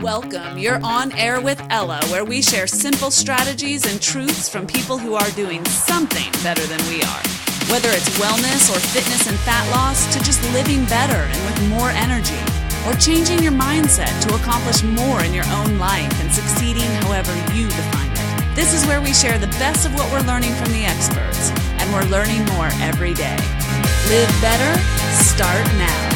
Welcome. You're on air with Ella, where we share simple strategies and truths from people who are doing something better than we are. Whether it's wellness or fitness and fat loss, to just living better and with more energy, or changing your mindset to accomplish more in your own life and succeeding however you define it. This is where we share the best of what we're learning from the experts, and we're learning more every day. Live better. Start now.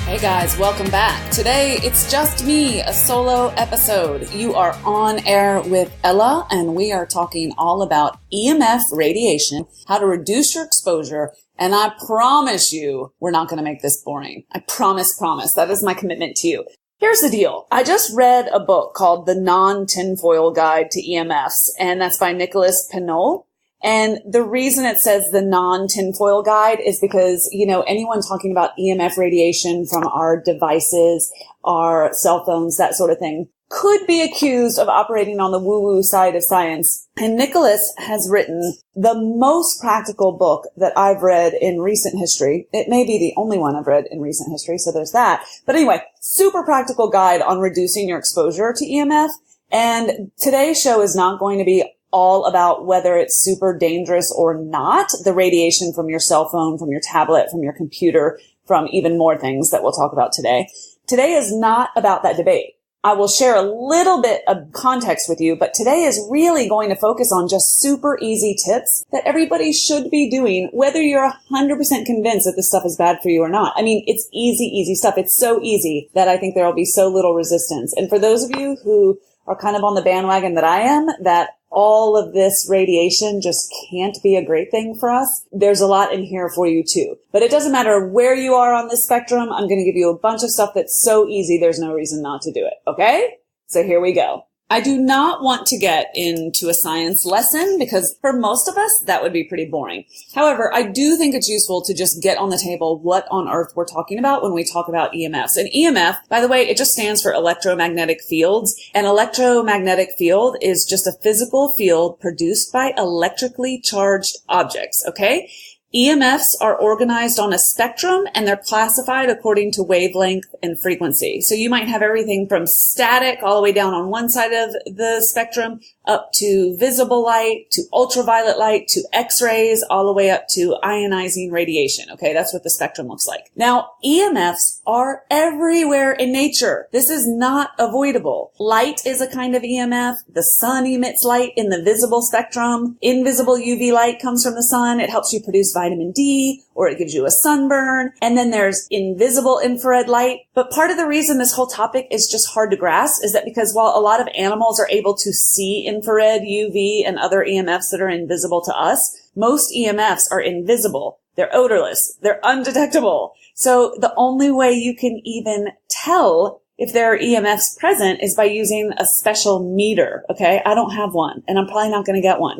Hey guys, welcome back. Today, it's just me, a solo episode. You are on air with Ella, and we are talking all about EMF radiation, how to reduce your exposure, and I promise you, we're not going to make this boring. I promise. That is my commitment to you. Here's the deal. I just read a book called The Non-Tinfoil Guide to EMFs, and that's by Nicholas Pinole. And the reason it says the non-tinfoil guide is because, anyone talking about EMF radiation from our devices, our cell phones, that sort of thing, could be accused of operating on the woo-woo side of science. And Nicholas has written the most practical book that I've read in recent history. It may be the only one I've read in recent history, so there's that. But anyway, super practical guide on reducing your exposure to EMF. And today's show is not going to be all about whether it's super dangerous or not, the radiation from your cell phone, from your tablet, from your computer, from even more things that we'll talk about today. Today is not about that debate. I will share a little bit of context with you, but today is really going to focus on just super easy tips that everybody should be doing, whether you're 100% convinced that this stuff is bad for you or not. I mean, it's easy stuff. It's so easy that I think there will be so little resistance. And for those of you who are kind of on the bandwagon that I am, that all of this radiation just can't be a great thing for us, there's a lot in here for you too. But it doesn't matter where you are on this spectrum. I'm going to give you a bunch of stuff that's so easy there's no reason not to do it. Okay? So here we go. I do not want to get into a science lesson because for most of us, that would be pretty boring. However, I do think it's useful to just get on the table what on earth we're talking about when we talk about EMFs. And EMF, by the way, it just stands for electromagnetic fields. An electromagnetic field is just a physical field produced by electrically charged objects, okay? EMFs are organized on a spectrum and they're classified according to wavelength and frequency. So you might have everything from static all the way down on one side of the spectrum up to visible light, to ultraviolet light, to X-rays, all the way up to ionizing radiation. Okay, that's what the spectrum looks like. Now, EMFs are everywhere in nature. This is not avoidable. Light is a kind of EMF. The sun emits light in the visible spectrum. Invisible UV light comes from the sun. It helps you produce vitamin D, or it gives you a sunburn. And then there's invisible infrared light. But part of the reason this whole topic is just hard to grasp is that because while a lot of animals are able to see infrared, UV, and other EMFs that are invisible to us, most EMFs are invisible. They're odorless. They're undetectable. So the only way you can even tell if there are EMFs present is by using a special meter. Okay? I don't have one, and I'm probably not going to get one.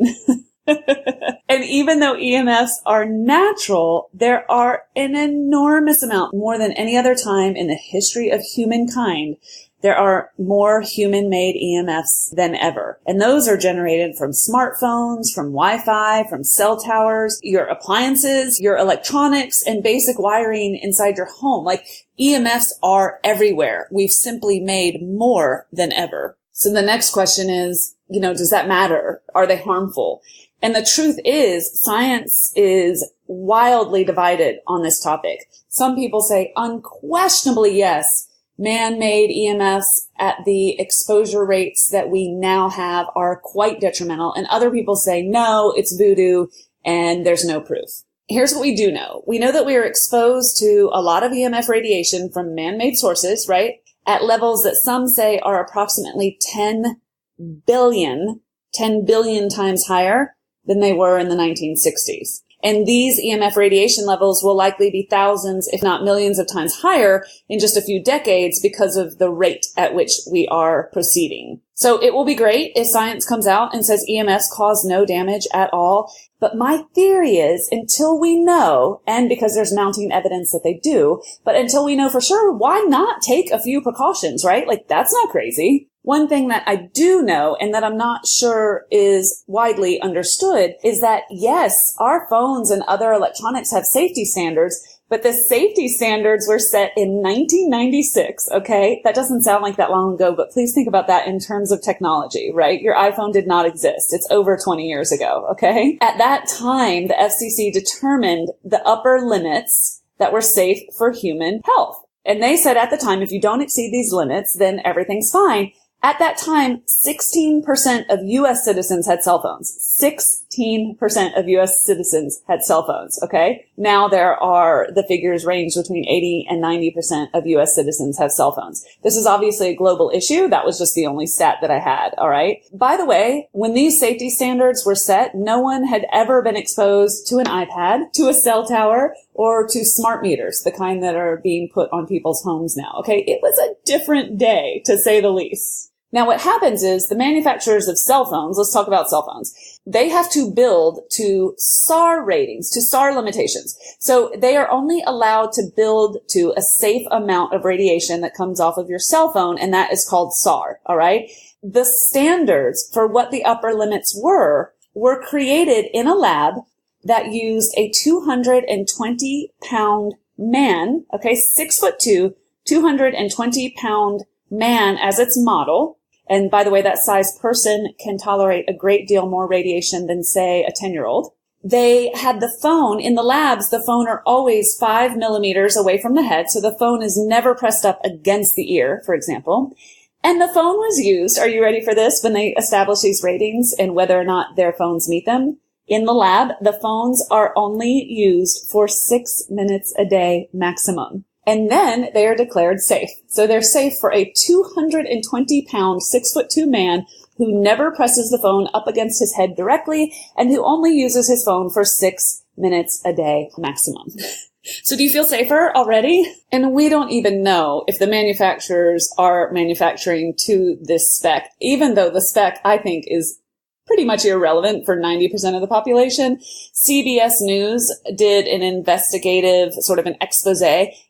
And even though EMFs are natural, there are an enormous amount, more than any other time in the history of humankind. There are more human-made EMFs than ever. And those are generated from smartphones, from Wi-Fi, from cell towers, your appliances, your electronics, and basic wiring inside your home. Like, EMFs are everywhere. We've simply made more than ever. So the next question is, does that matter? Are they harmful? And the truth is, science is wildly divided on this topic. Some people say unquestionably yes. Man-made EMFs at the exposure rates that we now have are quite detrimental. And other people say, no, it's voodoo and there's no proof. Here's what we do know. We know that we are exposed to a lot of EMF radiation from man-made sources, right? At levels that some say are approximately 10 billion times higher than they were in the 1960s. And these EMF radiation levels will likely be thousands, if not millions of times higher in just a few decades because of the rate at which we are proceeding. So it will be great if science comes out and says EMFs cause no damage at all. But my theory is until we know, and because there's mounting evidence that they do, but until we know for sure, why not take a few precautions, right? Like, that's not crazy. One thing that I do know, and that I'm not sure is widely understood, is that yes, our phones and other electronics have safety standards, but the safety standards were set in 1996, okay? That doesn't sound like that long ago, but please think about that in terms of technology, right? Your iPhone did not exist. It's over 20 years ago, okay? At that time, the FCC determined the upper limits that were safe for human health. And they said at the time, if you don't exceed these limits, then everything's fine. At that time, 16% of U.S. citizens had cell phones. 16% of U.S. citizens had cell phones, okay? Now the figures range between 80 and 90% of U.S. citizens have cell phones. This is obviously a global issue. That was just the only stat that I had, all right? By the way, when these safety standards were set, no one had ever been exposed to an iPad, to a cell tower, or to smart meters, the kind that are being put on people's homes now, okay? It was a different day, to say the least. Now, what happens is the manufacturers of cell phones, let's talk about cell phones, they have to build to SAR ratings, to SAR limitations. So they are only allowed to build to a safe amount of radiation that comes off of your cell phone, and that is called SAR, all right? The standards for what the upper limits were created in a lab that used a 220-pound man, okay, 6'2", 220-pound man as its model. And by the way, that size person can tolerate a great deal more radiation than, say, a 10-year-old. They had the phone in the labs. The phone are always 5 millimeters away from the head. So the phone is never pressed up against the ear, for example. And the phone was used. Are you ready for this? When they establish these ratings and whether or not their phones meet them in the lab, the phones are only used for 6 minutes a day maximum. And then they are declared safe. So they're safe for a 220-pound, 6'2" man who never presses the phone up against his head directly and who only uses his phone for 6 minutes a day maximum. So do you feel safer already? And we don't even know if the manufacturers are manufacturing to this spec, even though the spec, I think, is pretty much irrelevant for 90% of the population. CBS News did an investigative sort of an expose,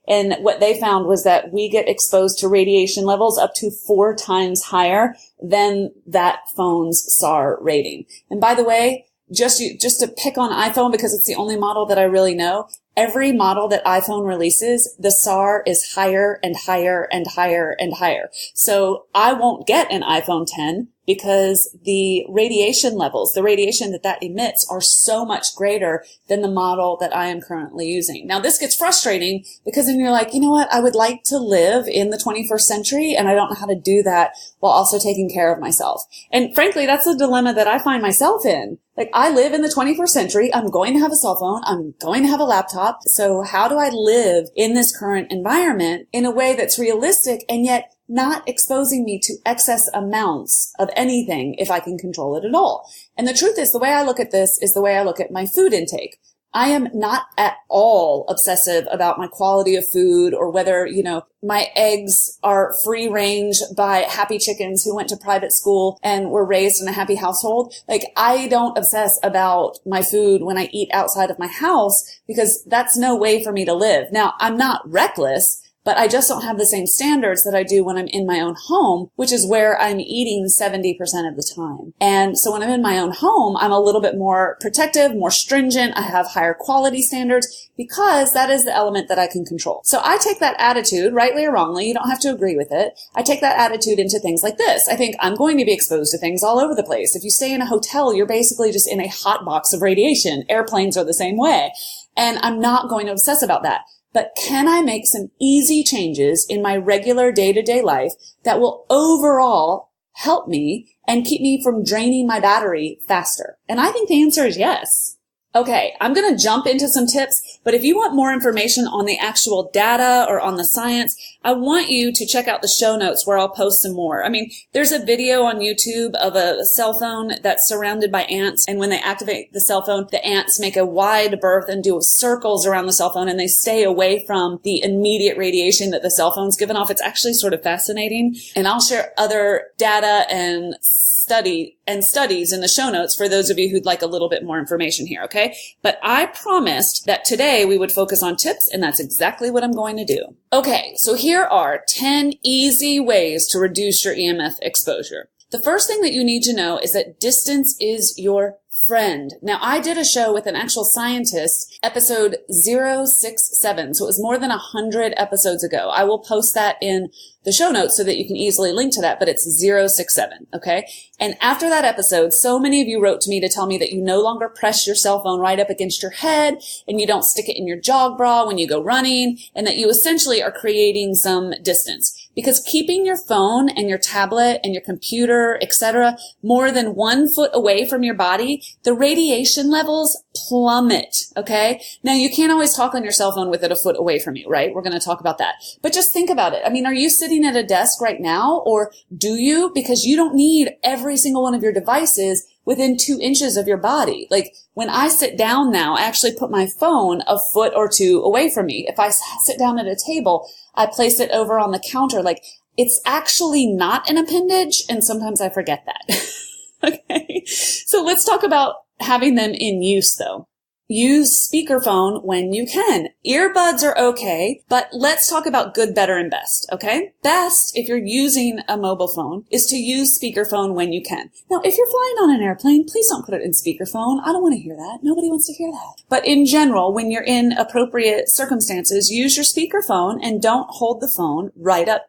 and what they found was that we get exposed to radiation levels up to 4 times higher than that phone's SAR rating. And by the way, just to pick on iPhone because it's the only model that I really know, every model that iPhone releases, the SAR is higher and higher and higher and higher. So I won't get an iPhone 10 because the radiation levels, the radiation that emits are so much greater than the model that I am currently using. Now, this gets frustrating because then you're like, you know what? I would like to live in the 21st century and I don't know how to do that while also taking care of myself. And frankly, that's a dilemma that I find myself in. Like, I live in the 21st century. I'm going to have a cell phone. I'm going to have a laptop. So how do I live in this current environment in a way that's realistic and yet not exposing me to excess amounts of anything if I can control it at all? And the truth is, the way I look at this is the way I look at my food intake. I am not at all obsessive about my quality of food or whether, my eggs are free range by happy chickens who went to private school and were raised in a happy household. Like, I don't obsess about my food when I eat outside of my house because that's no way for me to live. Now, I'm not reckless, but I just don't have the same standards that I do when I'm in my own home, which is where I'm eating 70% of the time. And so when I'm in my own home, I'm a little bit more protective, more stringent. I have higher quality standards because that is the element that I can control. So I take that attitude, rightly or wrongly, you don't have to agree with it. I take that attitude into things like this. I think I'm going to be exposed to things all over the place. If you stay in a hotel, you're basically just in a hot box of radiation. Airplanes are the same way. And I'm not going to obsess about that. But can I make some easy changes in my regular day-to-day life that will overall help me and keep me from draining my battery faster? And I think the answer is yes. Okay, I'm going to jump into some tips, but if you want more information on the actual data or on the science, I want you to check out the show notes where I'll post some more. I mean, there's a video on YouTube of a cell phone that's surrounded by ants, and when they activate the cell phone, the ants make a wide berth and do circles around the cell phone, and they stay away from the immediate radiation that the cell phone's given off. It's actually sort of fascinating, and I'll share other data and studies in the show notes for those of you who'd like a little bit more information here, okay? But I promised that today we would focus on tips, and that's exactly what I'm going to do. Okay, so here are 10 easy ways to reduce your EMF exposure. The first thing that you need to know is that distance is your friend. Now, I did a show with an actual scientist, episode 067, so it was more than 100 episodes ago. I will post that in the show notes so that you can easily link to that, but it's 067, okay? And after that episode, so many of you wrote to me to tell me that you no longer press your cell phone right up against your head, and you don't stick it in your jog bra when you go running, and that you essentially are creating some distance. Because keeping your phone and your tablet and your computer, etc., more than 1 foot away from your body, the radiation levels plummet, okay? Now, you can't always talk on your cell phone with it a foot away from you, right? We're going to talk about that. But just think about it. I mean, are you sitting at a desk right now, or do you? Because you don't need every single one of your devices within 2 inches of your body. Like, when I sit down now, I actually put my phone a foot or 2 away from me. If I sit down at a table, I place it over on the counter. Like, it's actually not an appendage, and sometimes I forget that. Okay, so let's talk about having them in use, though. Use speakerphone when you can. Earbuds are okay, but let's talk about good, better, and best, okay? Best, if you're using a mobile phone, is to use speakerphone when you can. Now, if you're flying on an airplane, please don't put it in speakerphone. I don't want to hear that. Nobody wants to hear that. But in general, when you're in appropriate circumstances, use your speakerphone and don't hold the phone right up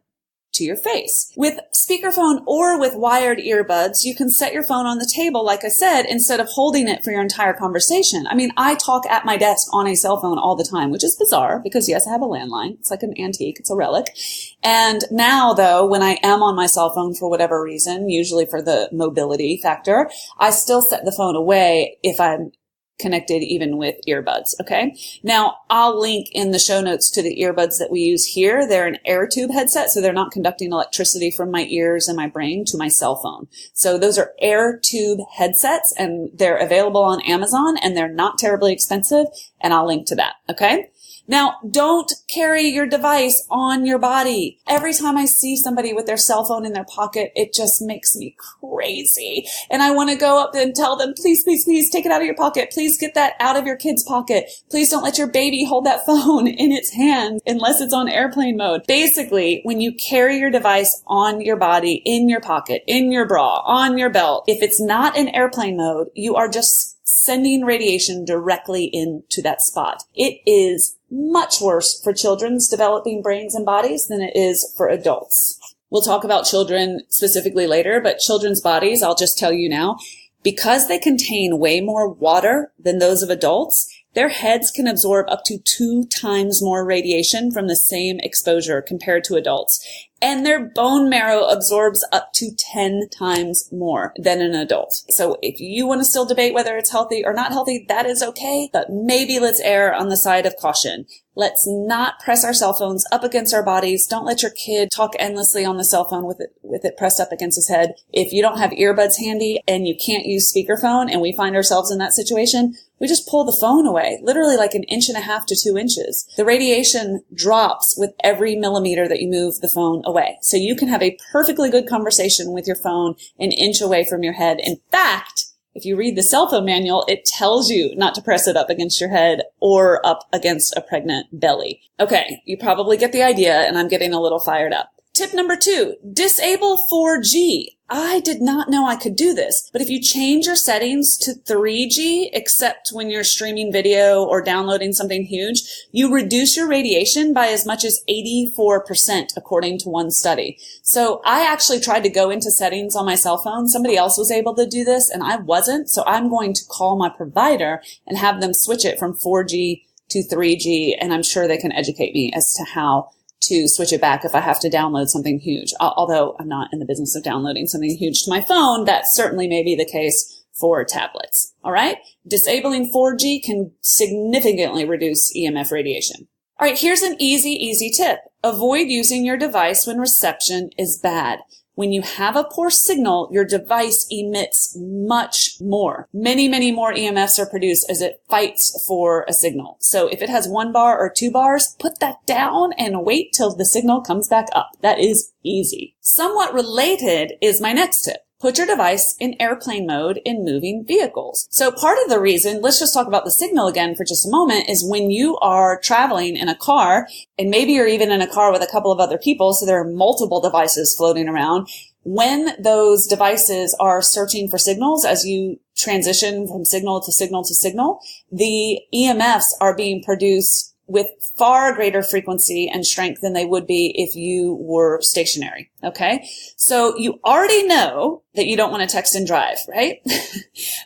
to your face. With speakerphone or with wired earbuds, you can set your phone on the table, like I said, instead of holding it for your entire conversation. I mean, I talk at my desk on a cell phone all the time, which is bizarre because, yes, I have a landline. It's like an antique. It's a relic. And now, though, when I am on my cell phone for whatever reason, usually for the mobility factor, I still set the phone away if I'm connected even with earbuds, okay? Now, I'll link in the show notes to the earbuds that we use here. They're an air tube headset, so they're not conducting electricity from my ears and my brain to my cell phone. So those are air tube headsets, and they're available on Amazon, and they're not terribly expensive, and I'll link to that, okay? Now, don't carry your device on your body. Every time I see somebody with their cell phone in their pocket, it just makes me crazy. And I want to go up and tell them, please, please, please take it out of your pocket. Please get that out of your kid's pocket. Please don't let your baby hold that phone in its hand unless it's on airplane mode. Basically, when you carry your device on your body, in your pocket, in your bra, on your belt, if it's not in airplane mode, you are just sending radiation directly into that spot. It is much worse for children's developing brains and bodies than it is for adults. We'll talk about children specifically later, but children's bodies, I'll just tell you now, because they contain way more water than those of adults, their heads can absorb up to 2 times more radiation from the same exposure compared to adults. And their bone marrow absorbs up to 10 times more than an adult. So if you want to still debate whether it's healthy or not healthy, that is okay, but maybe let's err on the side of caution. Let's not press our cell phones up against our bodies. Don't let your kid talk endlessly on the cell phone with it pressed up against his head. If you don't have earbuds handy and you can't use speakerphone, and we find ourselves in that situation, we just pull the phone away, literally like 1.5 inches to 2 inches. The radiation drops with every millimeter that you move the phone away. So you can have a perfectly good conversation with your phone 1 inch away from your head. In fact, if you read the cell phone manual, it tells you not to press it up against your head or up against a pregnant belly. Okay, you probably get the idea, and I'm getting a little fired up. Tip number 2, disable 4G. I did not know I could do this, but if you change your settings to 3G, except when you're streaming video or downloading something huge, you reduce your radiation by as much as 84%, according to one study. So I actually tried to go into settings on my cell phone. Somebody else was able to do this, and I wasn't. So I'm going to call my provider and have them switch it from 4G to 3G, and I'm sure they can educate me as to how to switch it back if I have to download something huge. Although I'm not in the business of downloading something huge to my phone, that certainly may be the case for tablets. All right? Disabling 4G can significantly reduce EMF radiation. All right, here's an easy tip. Avoid using your device when reception is bad. When you have a poor signal, your device emits much more. Many more EMFs are produced as it fights for a signal. So if it has 1 bar or 2 bars, put that down and wait till the signal comes back up. That is easy. Somewhat related is my next tip. put your device in airplane mode in moving vehicles. So part of the reason, let's just talk about the signal again for just a moment, is when you are traveling in a car, and maybe you're even in a car with a couple of other people, so there are multiple devices floating around. When those devices are searching for signals as you transition from signal to signal to signal, the EMFs are being produced with far greater frequency and strength than they would be if you were stationary. Okay. So you already know that you don't want to text and drive, right?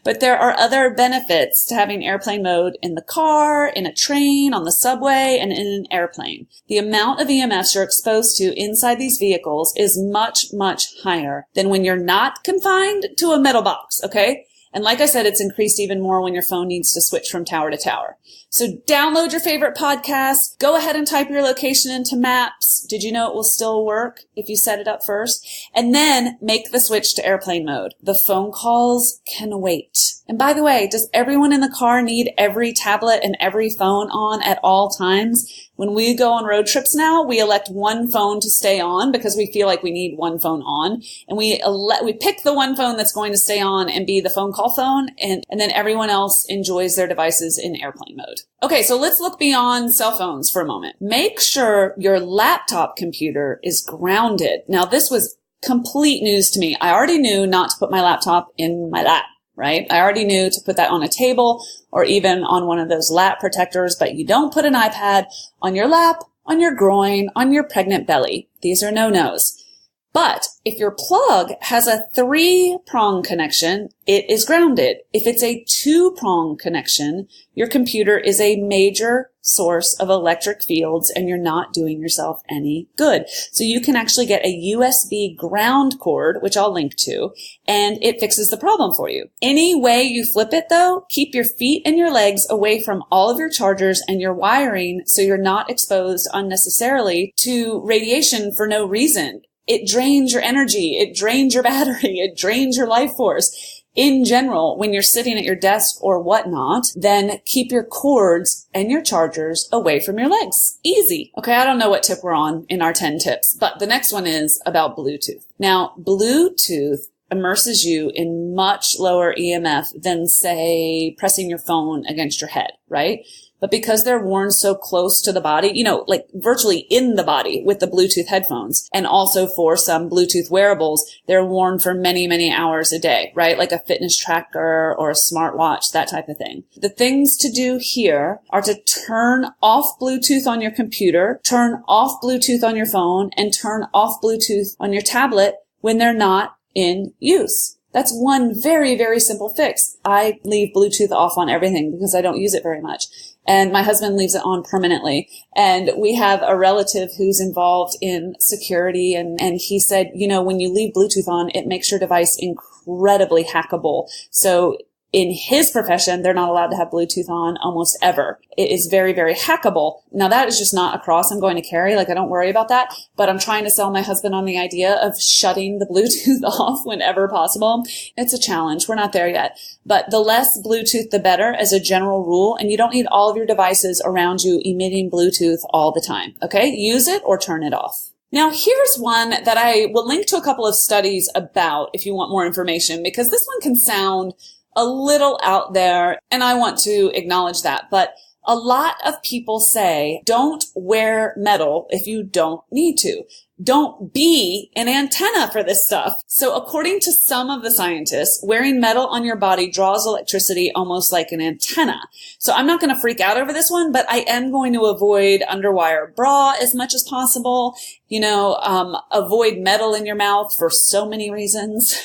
But there are other benefits to having airplane mode in the car, in a train, on the subway, and in an airplane. The amount of EMFs you're exposed to inside these vehicles is much, much higher than when you're not confined to a metal box. Okay. And like I said, it's increased even more when your phone needs to switch from tower to tower. So download your favorite podcast. Go ahead and type your location into Maps. Did you know it will still work if you set it up first? And then make the switch to airplane mode. The phone calls can wait. And by the way, does everyone in the car need every tablet and every phone on at all times? When we go on road trips now, we elect one phone to stay on because we feel like we need one phone on. And we pick the one phone that's going to stay on and be the phone call phone. And then everyone else enjoys their devices in airplane mode. Okay, so let's look beyond cell phones for a moment. Make sure your laptop computer is grounded. Now, this was complete news to me. I already knew not to put my laptop in my lap. Right? I already knew to put that on a table or even on one of those lap protectors, but you don't put an iPad on your lap, on your groin, on your pregnant belly. These are no-nos. But if your plug has a 3-prong connection, it is grounded. If it's a 2-prong connection, your computer is a major source of electric fields and you're not doing yourself any good. So you can actually get a USB ground cord, which I'll link to, and it fixes the problem for you. Any way you flip it though, keep your feet and your legs away from all of your chargers and your wiring so you're not exposed unnecessarily to radiation for no reason. It drains your energy. It drains your battery. It drains your life force. In general, when you're sitting at your desk or whatnot, then keep your cords and your chargers away from your legs. Easy. Okay, I don't know what tip we're on in our 10 tips, but the next one is about Bluetooth. Now, Bluetooth immerses you in much lower EMF than, say, pressing your phone against your head, right? But because they're worn so close to the body, like virtually in the body with the Bluetooth headphones, and also for some Bluetooth wearables, they're worn for many, many hours a day, right? Like a fitness tracker or a smartwatch, that type of thing. The things to do here are to turn off Bluetooth on your computer, turn off Bluetooth on your phone, and turn off Bluetooth on your tablet when they're not in use. That's one very, very simple fix. I leave Bluetooth off on everything because I don't use it very much. And my husband leaves it on permanently. And we have a relative who's involved in security. And he said, when you leave Bluetooth on, it makes your device incredibly hackable. So in his profession, they're not allowed to have Bluetooth on almost ever. It is very, very hackable. Now, that is just not a cross I'm going to carry. I don't worry about that. But I'm trying to sell my husband on the idea of shutting the Bluetooth off whenever possible. It's a challenge. We're not there yet. But the less Bluetooth, the better as a general rule. And you don't need all of your devices around you emitting Bluetooth all the time. Okay? Use it or turn it off. Now, here's one that I will link to a couple of studies about if you want more information, because this one can sound a little out there, and I want to acknowledge that. But a lot of people say, don't wear metal if you don't need to. Don't be an antenna for this stuff. So according to some of the scientists, wearing metal on your body draws electricity almost like an antenna. So I'm not going to freak out over this one, but I am going to avoid underwire bra as much as possible. Avoid metal in your mouth for so many reasons.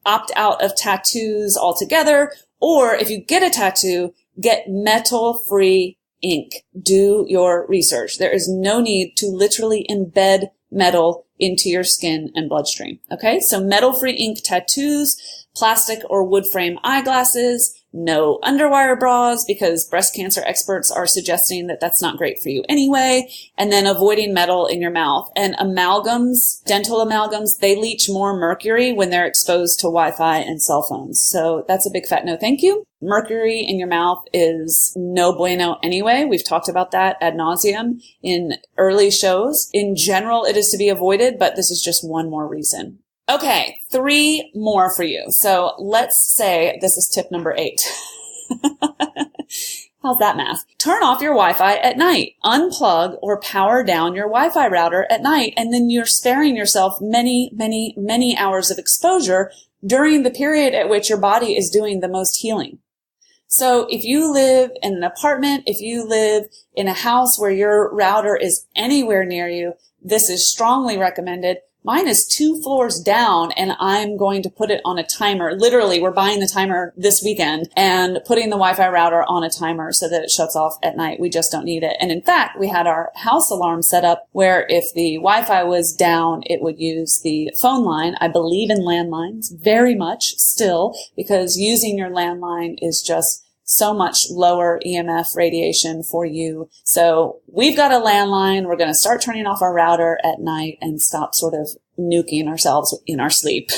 Opt out of tattoos altogether, or if you get a tattoo, get metal-free ink. Do your research. There is no need to literally embed metal into your skin and bloodstream. Okay, so metal-free ink tattoos, plastic or wood frame eyeglasses, no underwire bras because breast cancer experts are suggesting that that's not great for you anyway, and then avoiding metal in your mouth. And amalgams, dental amalgams, they leach more mercury when they're exposed to Wi-Fi and cell phones. So that's a big fat no thank you. Mercury in your mouth is no bueno anyway. We've talked about that ad nauseum in early shows. In general, it is to be avoided, but this is just one more reason. Okay, 3 more for you. So let's say this is tip number 8. How's that math? Turn off your Wi-Fi at night. Unplug or power down your Wi-Fi router at night, and then you're sparing yourself many, many, many hours of exposure during the period at which your body is doing the most healing. So if you live in an apartment, if you live in a house where your router is anywhere near you, this is strongly recommended. Mine is 2 floors down, and I'm going to put it on a timer. Literally, we're buying the timer this weekend and putting the Wi-Fi router on a timer so that it shuts off at night. We just don't need it. And in fact, we had our house alarm set up where if the Wi-Fi was down, it would use the phone line. I believe in landlines very much still, because using your landline is just so much lower EMF radiation for you. So we've got a landline. We're going to start turning off our router at night and stop sort of nuking ourselves in our sleep.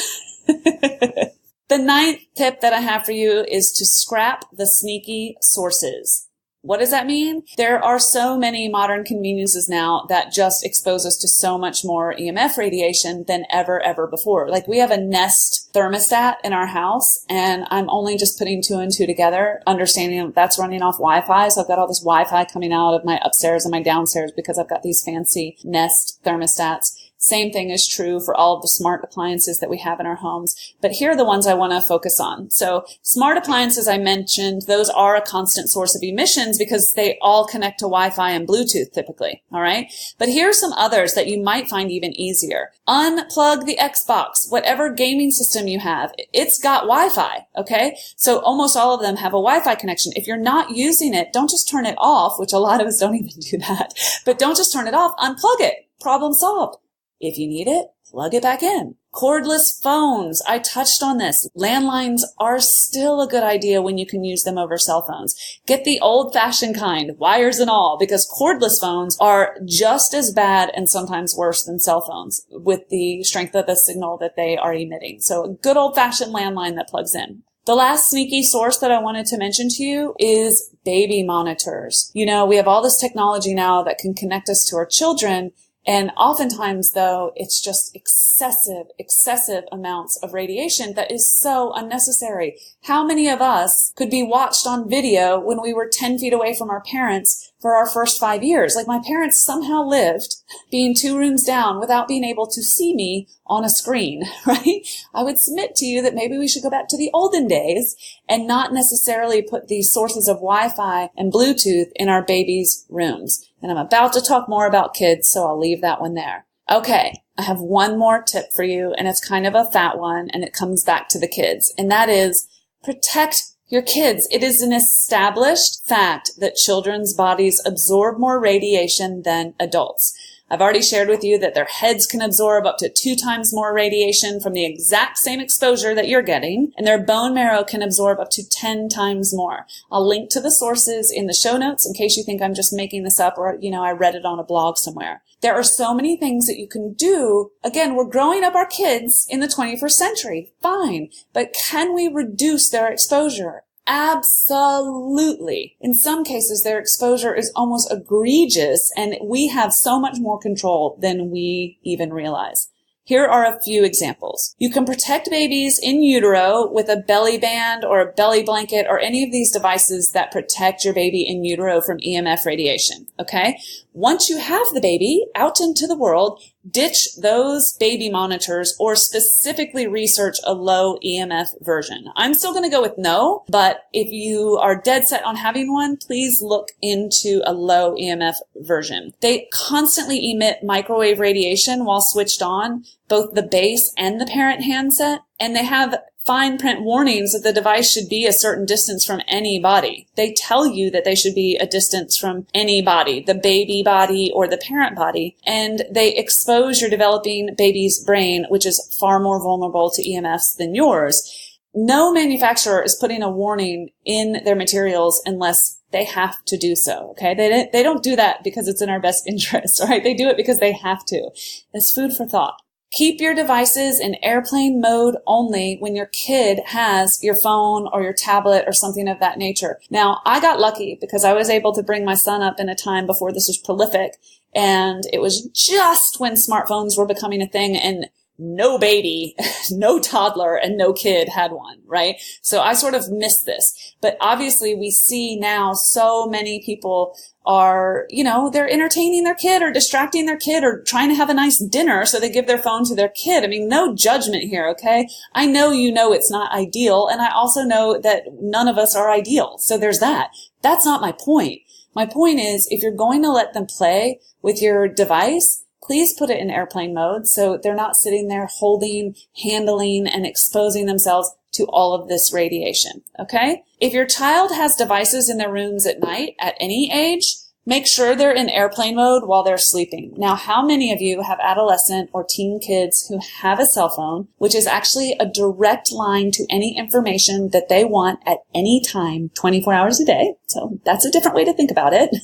The 9th tip that I have for you is to scrap the sneaky sources. What does that mean? There are so many modern conveniences now that just expose us to so much more EMF radiation than ever before. Like, we have a Nest thermostat in our house, and I'm only just putting 2 and 2 together, understanding that that's running off Wi-Fi. So I've got all this Wi-Fi coming out of my upstairs and my downstairs because I've got these fancy Nest thermostats. Same thing is true for all of the smart appliances that we have in our homes. But here are the ones I want to focus on. So smart appliances, I mentioned, those are a constant source of emissions because they all connect to Wi-Fi and Bluetooth typically. All right. But here are some others that you might find even easier. Unplug the Xbox, whatever gaming system you have. It's got Wi-Fi. Okay. So almost all of them have a Wi-Fi connection. If you're not using it, don't just turn it off, which a lot of us don't even do that, but don't just turn it off. Unplug it. Problem solved. If you need it, plug it back in. Cordless phones. I touched on this. Landlines are still a good idea when you can use them over cell phones. Get the old-fashioned kind, wires and all, because cordless phones are just as bad and sometimes worse than cell phones with the strength of the signal that they are emitting. So a good old-fashioned landline that plugs in. The last sneaky source that I wanted to mention to you is baby monitors. You know, we have all this technology now that can connect us to our children. And oftentimes, though, it's just excessive amounts of radiation that is so unnecessary. How many of us could be watched on video when we were 10 feet away from our parents for our first 5 years? Like, my parents somehow lived being 2 rooms down without being able to see me on a screen, right? I would submit to you that maybe we should go back to the olden days and not necessarily put these sources of Wi-Fi and Bluetooth in our babies' rooms. And I'm about to talk more about kids, so I'll leave that one there. Okay, I have one more tip for you, and it's kind of a fat one, and it comes back to the kids, and that is protect your kids. It is an established fact that children's bodies absorb more radiation than adults. I've already shared with you that their heads can absorb up to 2 times more radiation from the exact same exposure that you're getting, and their bone marrow can absorb up to 10 times more. I'll link to the sources in the show notes in case you think I'm just making this up or, I read it on a blog somewhere. There are so many things that you can do. Again, we're growing up our kids in the 21st century. Fine. But can we reduce their exposure? Absolutely. In some cases, their exposure is almost egregious, and we have so much more control than we even realize. Here are a few examples. You can protect babies in utero with a belly band or a belly blanket or any of these devices that protect your baby in utero from EMF radiation, okay? Once you have the baby out into the world, ditch those baby monitors or specifically research a low EMF version. I'm still going to go with no, but if you are dead set on having one, please look into a low EMF version. They constantly emit microwave radiation while switched on, both the base and the parent handset, and they have fine print warnings that the device should be a certain distance from any body. They tell you that they should be a distance from any body, the baby body or the parent body, and they expose your developing baby's brain, which is far more vulnerable to EMFs than yours. No manufacturer is putting a warning in their materials unless they have to do so, okay? They don't do that because it's in our best interest, all right? They do it because they have to. It's food for thought. Keep your devices in airplane mode only when your kid has your phone or your tablet or something of that nature. Now, I got lucky because I was able to bring my son up in a time before this was prolific, and it was just when smartphones were becoming a thing, and no baby, no toddler, and no kid had one, right? So I sort of missed this. But obviously we see now so many people are, they're entertaining their kid or distracting their kid or trying to have a nice dinner, so they give their phone to their kid. I mean, no judgment here, okay? I know it's not ideal, and I also know that none of us are ideal. So there's that. That's not my point. My point is, if you're going to let them play with your device, please put it in airplane mode so they're not sitting there holding, handling, and exposing themselves to all of this radiation, okay? If your child has devices in their rooms at night at any age, make sure they're in airplane mode while they're sleeping. Now, how many of you have adolescent or teen kids who have a cell phone, which is actually a direct line to any information that they want at any time, 24 hours a day? So that's a different way to think about it.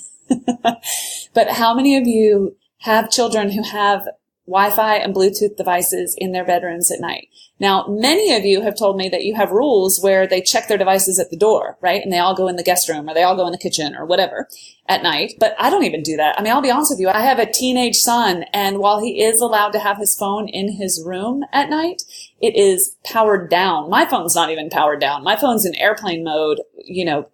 But how many of you have children who have Wi-Fi and Bluetooth devices in their bedrooms at night? Now, many of you have told me that you have rules where they check their devices at the door, right? And they all go in the guest room or they all go in the kitchen or whatever at night. But I don't even do that. I mean, I'll be honest with you. I have a teenage son, and while he is allowed to have his phone in his room at night, it is powered down. My phone's not even powered down. My phone's in airplane mode,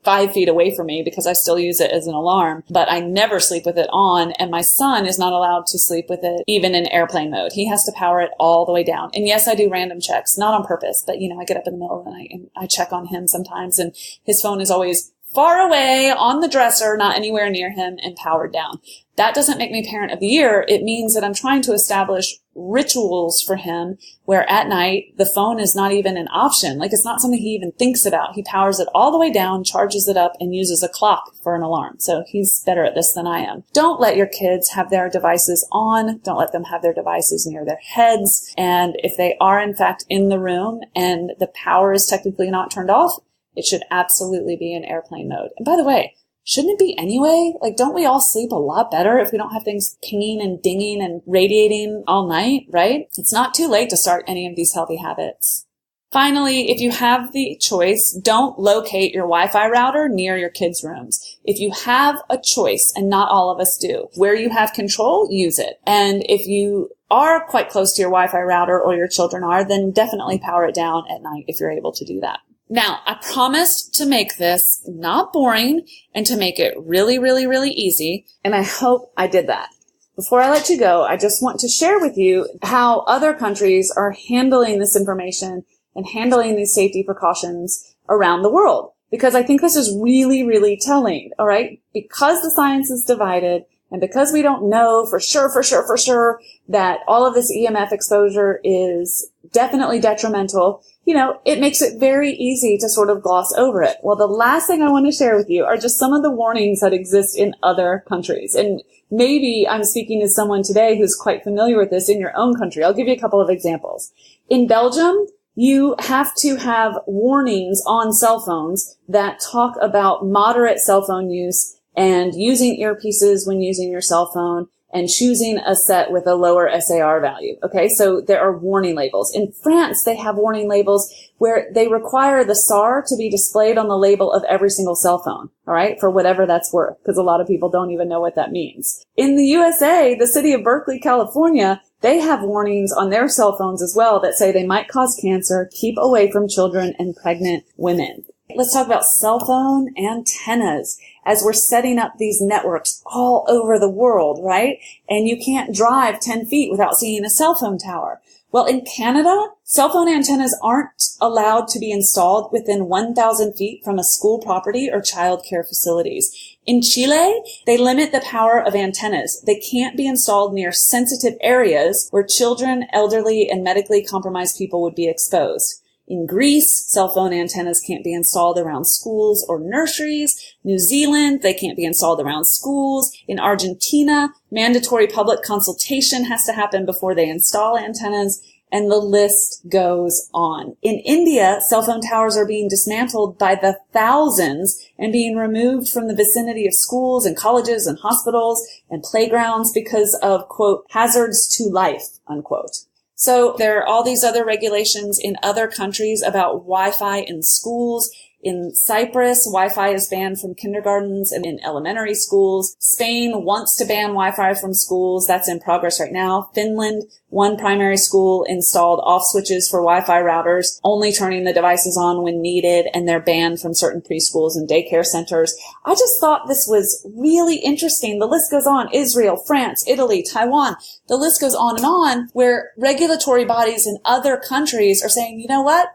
5 feet away from me because I still use it as an alarm, but I never sleep with it on. And my son is not allowed to sleep with it even in airplane mode. He has to power it all the way down. And yes, I do random checks, not on purpose, but I get up in the middle of the night and I check on him sometimes, and his phone is always far away on the dresser, not anywhere near him, and powered down. That doesn't make me parent of the year. It means that I'm trying to establish rituals for him where at night the phone is not even an option. Like, it's not something he even thinks about. He powers it all the way down, charges it up, and uses a clock for an alarm. So he's better at this than I am. Don't let your kids have their devices on. Don't let them have their devices near their heads. And if they are in fact in the room and the power is technically not turned off, it should absolutely be in airplane mode. And by the way, shouldn't it be anyway? Like, don't we all sleep a lot better if we don't have things pinging and dinging and radiating all night, right? It's not too late to start any of these healthy habits. Finally, if you have the choice, don't locate your Wi-Fi router near your kids' rooms. If you have a choice, and not all of us do, where you have control, use it. And if you are quite close to your Wi-Fi router, or your children are, then definitely power it down at night if you're able to do that. Now, I promised to make this not boring and to make it really, really, really easy, and I hope I did that. Before I let you go, I just want to share with you how other countries are handling this information and handling these safety precautions around the world, because I think this is really, really telling, all right? Because the science is divided, and because we don't know for sure that all of this EMF exposure is definitely detrimental, it makes it very easy to sort of gloss over it. Well, the last thing I want to share with you are just some of the warnings that exist in other countries. And maybe I'm speaking to someone today who's quite familiar with this in your own country. I'll give you a couple of examples. In Belgium, you have to have warnings on cell phones that talk about moderate cell phone use and using earpieces when using your cell phone, and choosing a set with a lower SAR value. Okay, so there are warning labels. In France, they have warning labels where they require the SAR to be displayed on the label of every single cell phone, all right, for whatever that's worth, because a lot of people don't even know what that means. In the USA, the city of Berkeley, California, they have warnings on their cell phones as well that say they might cause cancer, keep away from children and pregnant women. Let's talk about cell phone antennas. As we're setting up these networks all over the world, right? And you can't drive 10 feet without seeing a cell phone tower. Well, in Canada, cell phone antennas aren't allowed to be installed within 1,000 feet from a school property or child care facilities. In Chile, they limit the power of antennas. They can't be installed near sensitive areas where children, elderly, and medically compromised people would be exposed. In Greece, cell phone antennas can't be installed around schools or nurseries. New Zealand, they can't be installed around schools. In Argentina, mandatory public consultation has to happen before they install antennas, and the list goes on. In India, cell phone towers are being dismantled by the thousands and being removed from the vicinity of schools and colleges and hospitals and playgrounds because of, quote, hazards to life, unquote. So there are all these other regulations in other countries about Wi-Fi in schools. In Cyprus, Wi-Fi is banned from kindergartens and in elementary schools. Spain wants to ban Wi-Fi from schools. That's in progress right now. Finland, one primary school installed off switches for Wi-Fi routers, only turning the devices on when needed, and they're banned from certain preschools and daycare centers. I just thought this was really interesting. The list goes on. Israel, France, Italy, Taiwan. The list goes on, where regulatory bodies in other countries are saying, you know what?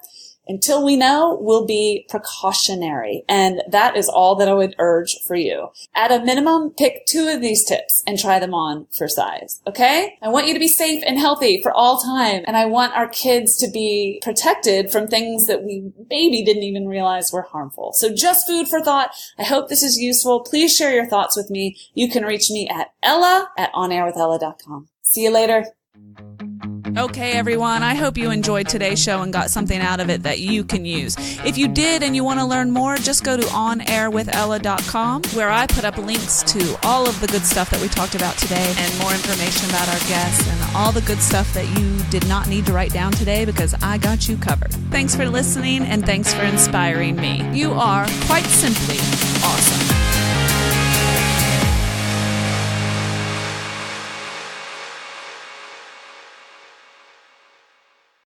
Until we know, we'll be precautionary. And that is all that I would urge for you. At a minimum, pick 2 of these tips and try them on for size. Okay? I want you to be safe and healthy for all time. And I want our kids to be protected from things that we maybe didn't even realize were harmful. So just food for thought. I hope this is useful. Please share your thoughts with me. You can reach me at ella@onairwithella.com. See you later. Okay, everyone, I hope you enjoyed today's show and got something out of it that you can use. If you did and you want to learn more, just go to onairwithella.com, where I put up links to all of the good stuff that we talked about today and more information about our guests and all the good stuff that you did not need to write down today because I got you covered. Thanks for listening and thanks for inspiring me. You are quite simply awesome.